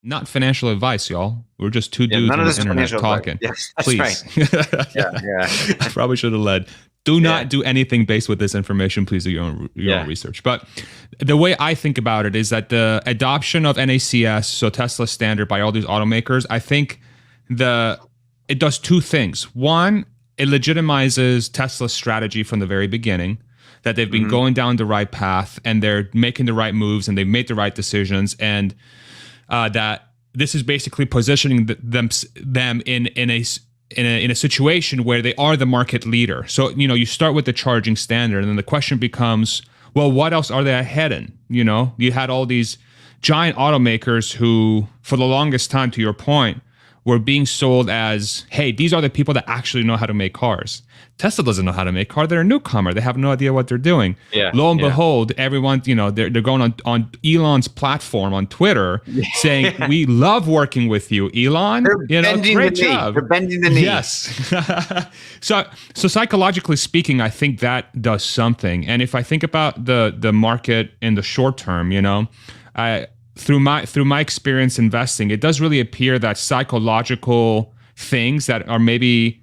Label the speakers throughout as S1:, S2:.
S1: Not financial advice, y'all. We're just two
S2: Yeah,
S1: dudes
S2: none
S1: on
S2: of
S1: the
S2: this is
S1: internet
S2: financial advice.
S1: talking.
S2: Yes, that's
S1: Please.
S2: right. Yeah, yeah,
S1: I probably should have led. Do
S2: yeah,
S1: not do anything based with this information. Please do your own
S2: yeah.
S1: research. But the way I think about it is that the adoption of NACS, so Tesla standard, by all these automakers, I think it does two things. One, it legitimizes Tesla's strategy from the very beginning, that they've been
S2: Hmm.
S1: going down the right path and they're making the right moves and they've made the right decisions, and that this is basically positioning them in a situation where they are the market leader. So, you start with the charging standard, and then the question becomes, well, what else are they ahead in? You had all these giant automakers who, for the longest time, to your point, were being sold as, hey, these are the people that actually know how to make cars. Tesla doesn't know how to make cars. They're a newcomer. They have no idea what they're doing.
S2: Yeah,
S1: Lo and
S2: yeah.
S1: behold, everyone, they're going on Elon's platform on Twitter saying, we love working with you, Elon.
S2: They're bending
S1: Great
S2: the knee.
S1: job.
S2: They're bending the knee.
S1: Yes. So psychologically speaking, I think that does something. And if I think about the market in the short term, through my experience investing, it does really appear that psychological things that are maybe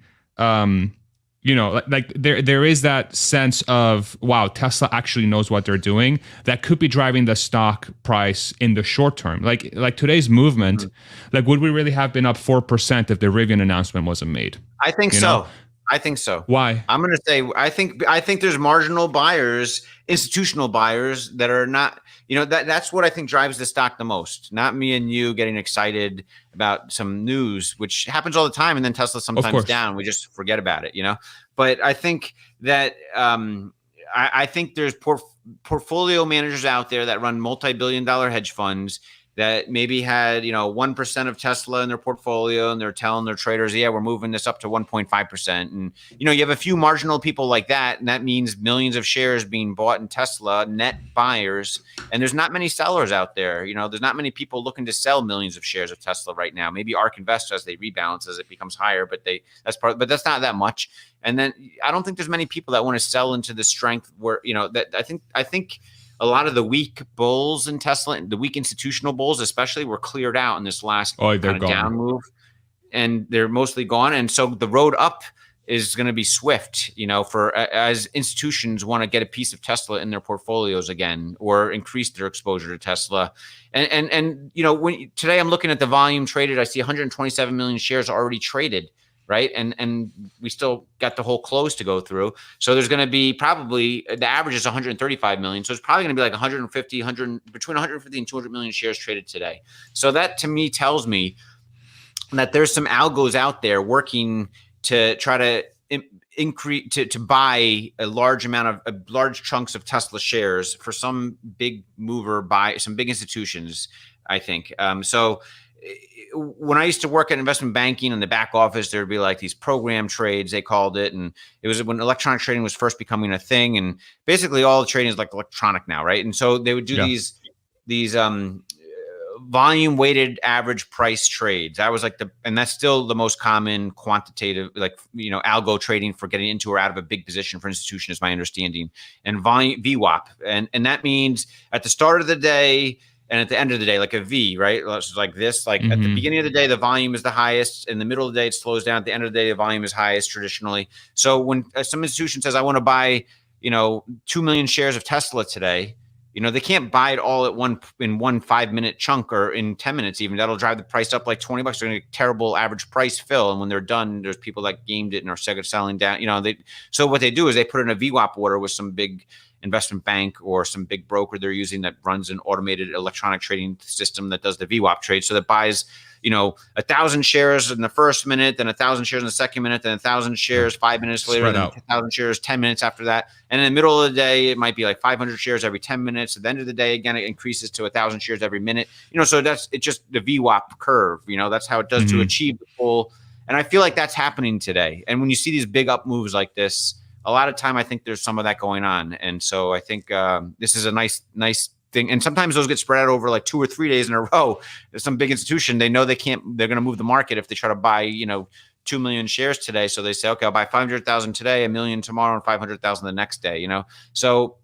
S1: like there is that sense of, wow, Tesla actually knows what they're doing, that could be driving the stock price in the short term. Like today's movement, like, would we really have been up 4% if the Rivian announcement wasn't made?
S2: I think so. I think so.
S1: Why?
S2: I'm going to say I think there's marginal buyers, institutional buyers that are not, that's what I think drives the stock the most. Not me and you getting excited about some news, which happens all the time, and then Tesla sometimes down. We just forget about it, But I think that I think there's portfolio managers out there that run multi-billion-dollar hedge funds that maybe had 1% of Tesla in their portfolio, and they're telling their traders, yeah, we're moving this up to 1.5%. And you have a few marginal people like that, and that means millions of shares being bought in Tesla, net buyers. And there's not many sellers out there. There's not many people looking to sell millions of shares of Tesla right now. Maybe ARK Invest as they rebalance, as it becomes higher, but that's not that much. And then I don't think there's many people that want to sell into the strength where that I think a lot of the weak bulls in Tesla, the weak institutional bulls especially, were cleared out in this last kind of down move, and they're mostly gone. And so the road up is going to be swift, for as institutions want to get a piece of Tesla in their portfolios again, or increase their exposure to Tesla. And when today I'm looking at the volume traded, I see 127 million shares already traded. Right. And we still got the whole close to go through. So there's going to be probably, the average is 135 million. So it's probably going to be like between 150 and 200 million shares traded today. So that to me tells me that there's some algos out there working to try to increase, to buy a large chunks of Tesla shares for some big mover, by some big institutions, I think. So when I used to work at investment banking in the back office, there'd be like these program trades, they called it. And it was when electronic trading was first becoming a thing. And basically all the trading is like electronic now, right? And so they would do these volume weighted average price trades. That was like and that's still the most common quantitative, algo trading for getting into or out of a big position for institution, is my understanding. And volume VWAP. And that means at the start of the day, and at the end of the day, like a V, right? It's like this, at the beginning of the day, the volume is the highest. In the middle of the day, it slows down. At the end of the day, the volume is highest traditionally. So when some institution says, I want to buy, 2 million shares of Tesla today, they can't buy it all in one 5-minute chunk, or in 10 minutes even. That'll drive the price up like $20. They're going to get terrible average price fill. And when they're done, there's people that gamed it and are selling down. So what they do is they put in a VWAP order with some big investment bank or some big broker they're using that runs an automated electronic trading system that does the VWAP trade. So that buys, 1,000 shares in the first minute, then 1,000 shares in the second minute, then 1,000 shares 5 minutes later, then 1,000 shares 10 minutes after that. And in the middle of the day, it might be like 500 shares every 10 minutes. At the end of the day, again, it increases to 1,000 shares every minute. So it's just the VWAP curve. That's how it does to achieve the full. And I feel like that's happening today. And when you see these big up moves like this, a lot of time, I think there's some of that going on. And so I think this is a nice thing. And sometimes those get spread out over like 2 or 3 days in a row. There's some big institution, they know they're going to move the market if they try to buy, 2 million shares today. So they say, okay, I'll buy 500,000 today, 1 million tomorrow, and 500,000 the next day, So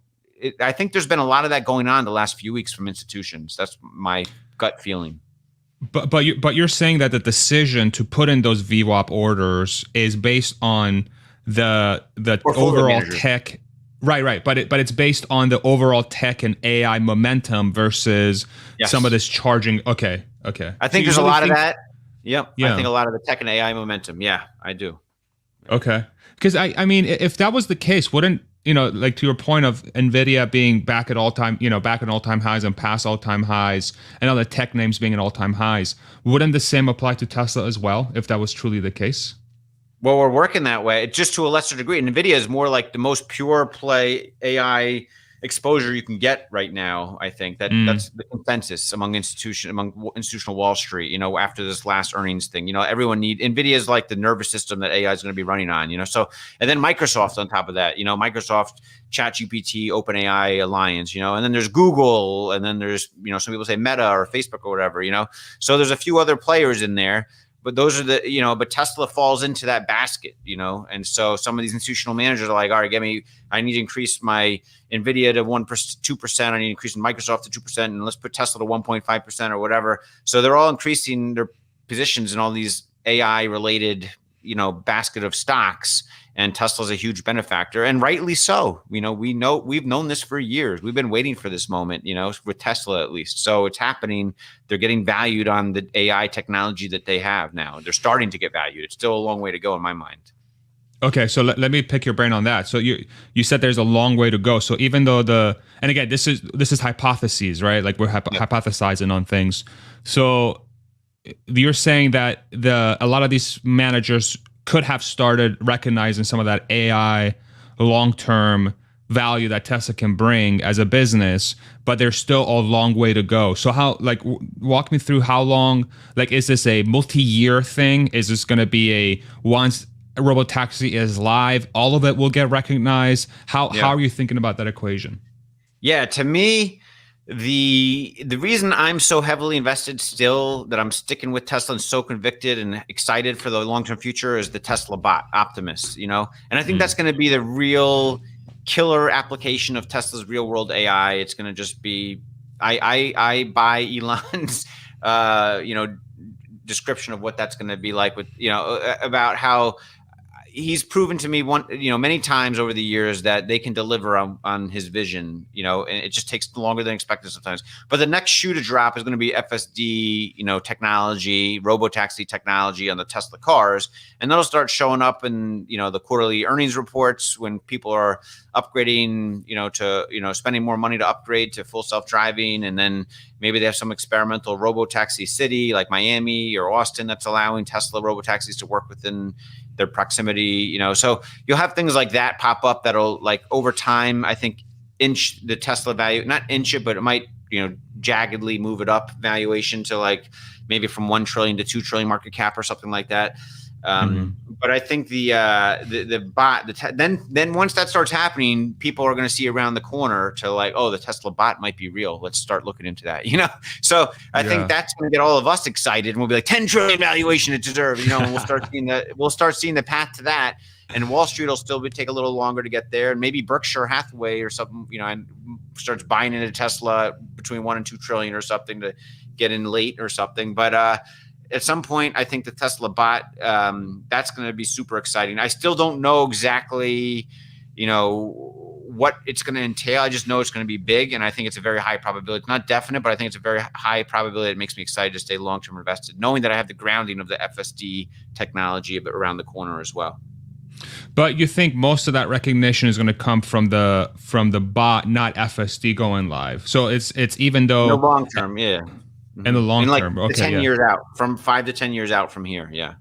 S2: I think there's been a lot of that going on the last few weeks from institutions. That's my gut feeling.
S1: But you're saying that the decision to put in those VWAP orders is based on the
S2: Portfolio
S1: overall
S2: managers.
S1: tech, right? But it's based on the overall tech and AI momentum versus some of
S2: Yes.
S1: this charging. Okay.
S2: I
S1: So
S2: think
S1: you
S2: there's a
S1: really
S2: lot of
S1: think,
S2: that. Yep. I
S1: yeah.
S2: think a lot of the tech and AI momentum. Yeah, I do.
S1: Okay. Because I mean, if that was the case, wouldn't, like to your point of Nvidia being back at all time, back at all time highs and past all time highs, and other tech names being at all time highs, wouldn't the same apply to Tesla as well if that was truly the case?
S2: Well, we're working that way, just to a lesser degree. NVIDIA is more like the most pure play AI exposure you can get right now. I think
S1: Mm,
S2: that's the consensus among institutional Wall Street. After this last earnings thing, everyone NVIDIA is like the nervous system that AI is going to be running on. So and then Microsoft on top of that. Microsoft, ChatGPT, OpenAI alliance. And then there's Google, and then there's some people say Meta or Facebook or whatever. So there's a few other players in there. But those are but Tesla falls into that basket, and so some of these institutional managers are like, all right, I need to increase my NVIDIA to 1%, 2%. I need to increase Microsoft to 2%, and let's put Tesla to 1.5% or whatever. So they're all increasing their positions in all these AI related, basket of stocks. And Tesla's a huge benefactor, and rightly so. We've known this for years. We've been waiting for this moment, with Tesla at least. So it's happening. They're getting valued on the AI technology that they have now. They're starting to get valued. It's still a long way to go in my mind.
S1: okay, so let me pick your brain on that. So you said there's a long way to go. So even though and again, this is hypotheses, right? Like we're hypothesizing on things. So you're saying that a lot of these managers could have started recognizing some of that AI long-term value that Tesla can bring as a business, but there's still a long way to go. So how, like, walk me through how long, like, is this a multi-year thing? Is this going to be once a robotaxi is live, all of it will get recognized? How are you thinking about that equation?
S2: Yeah, to me, the reason I'm so heavily invested still, that I'm sticking with Tesla and so convicted and excited for the long-term future, is the Tesla bot, Optimus, and I think that's going to be the real killer application of Tesla's real world AI. It's going to just be, I buy Elon's, description of what that's going to be like, with, about how he's proven to me many times over the years that they can deliver on his vision, and it just takes longer than expected sometimes. But the next shoe to drop is going to be FSD, technology, robotaxi technology on the Tesla cars. And that'll start showing up in, the quarterly earnings reports when people are upgrading, to, spending more money to upgrade to full self-driving. And then maybe they have some experimental robotaxi city like Miami or Austin that's allowing Tesla robotaxis to work within their proximity, so you'll have things like that pop up that'll, like, over time, I think, inch the Tesla value, not inch it, but it might, jaggedly move it up valuation to, like, maybe from 1 trillion to 2 trillion market cap or something like that. But I think the bot, then once that starts happening, people are going to see around the corner to, like, oh, the Tesla bot might be real. Let's start looking into that, So I think that's going to get all of us excited, and we'll be like, 10 trillion valuation it deserves, and we'll start seeing the path to that. And Wall Street will still take a little longer to get there, and maybe Berkshire Hathaway or something, and starts buying into Tesla between 1 and 2 trillion or something to get in late or something. But at some point, I think the Tesla bot, that's going to be super exciting. I still don't know exactly, what it's going to entail. I just know it's going to be big, and I think it's a very high probability. It's not definite, but I think it's a very high probability. It makes me excited to stay long-term invested, knowing that I have the grounding of the FSD technology around the corner as well.
S1: But you think most of that recognition is going to come from the bot, not FSD going live. So it's even though
S2: in the long term, yeah.
S1: In the long
S2: like
S1: term, okay,
S2: 10 years out, from 5 to 10 years out from here, yeah.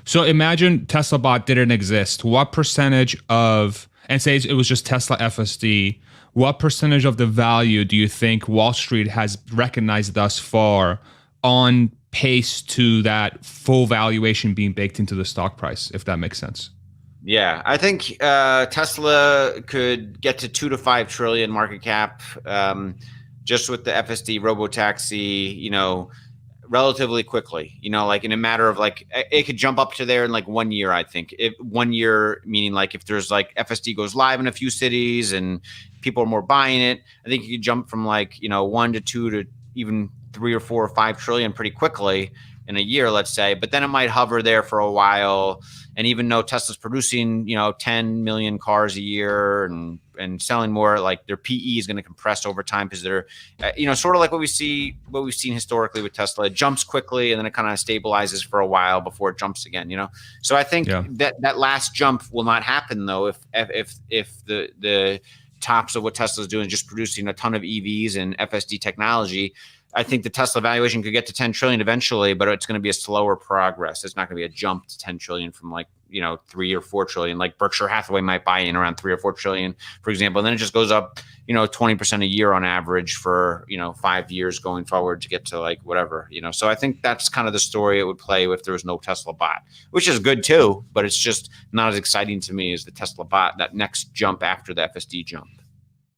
S1: So imagine Tesla bot didn't exist. What percentage of, and say it was just Tesla FSD, what percentage of the value do you think Wall Street has recognized thus far on pace to that full valuation being baked into the stock price, if that makes sense?
S2: Yeah, I think Tesla could get to 2 to 5 trillion market cap, just with the FSD robotaxi, relatively quickly, like in a matter of, like, it could jump up to there in like 1 year. I think 1 year, meaning like if there's, like, FSD goes live in a few cities and people are more buying it, I think you could jump from, like, 1 to 2 to even 3 or 4 or 5 trillion pretty quickly in a year, let's say, but then it might hover there for a while. And even though Tesla's producing, 10 million cars a year and selling more, like their PE is going to compress over time because they're, sort of like what we've seen historically with Tesla. It jumps quickly and then it kind of stabilizes for a while before it jumps again. So I think that last jump will not happen though if the tops of what Tesla's doing is just producing a ton of EVs and FSD technology. I think the Tesla valuation could get to 10 trillion eventually, but it's going to be a slower progress. It's not going to be a jump to 10 trillion from 3 or 4 trillion. Like Berkshire Hathaway might buy in around 3 or 4 trillion, for example. And then it just goes up, 20% a year on average for, 5 years going forward to get to whatever. So I think that's kind of the story it would play if there was no Tesla bot, which is good too, but it's just not as exciting to me as the Tesla bot, that next jump after the FSD jump.